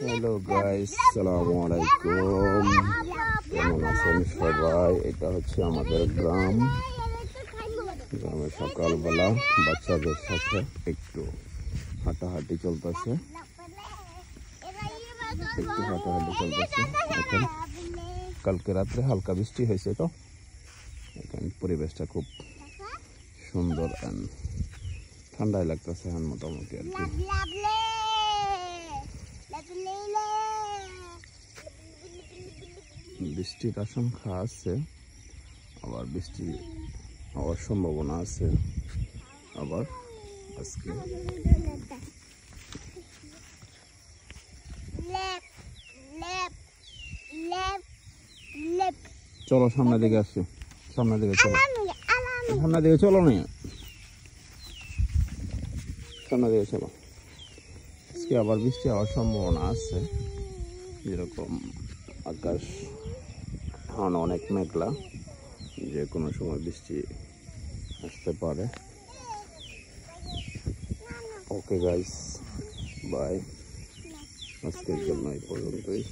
Hello guys, আসসালামু আলাইকুম। কেমন আছেন সবাই? এটা হচ্ছে আমাদের গ্রামে সকালবেলা বাচ্চাদের সাথে একটু হাঁটাহাঁটি চলতেছে। এখন কালকে রাত্রে হালকা বৃষ্টি হয়েছে, তো এখন পরিবেশটা খুব সুন্দর অ্যান্ড ঠান্ডাই লাগতেছে এখন মোটামুটি আর কি। বৃষ্টির আশঙ্কা আছে, আবার বৃষ্টি হওয়ার সম্ভাবনা আছে। আবার আজকে চলো সামনের দিকে আসছি, সামনের দিকে চলো, সামনের দিকে চলো না, সামনের দিকে চলো। আজকে আবার বৃষ্টি হওয়ার সম্ভাবনা আছে, যেরকম আকাশ এখন অনেক মেঘলা, যে কোনো সময় বৃষ্টি আসতে পারে। ওকে গাইস, বাই, আজকের জন্য এই পর্যন্তই।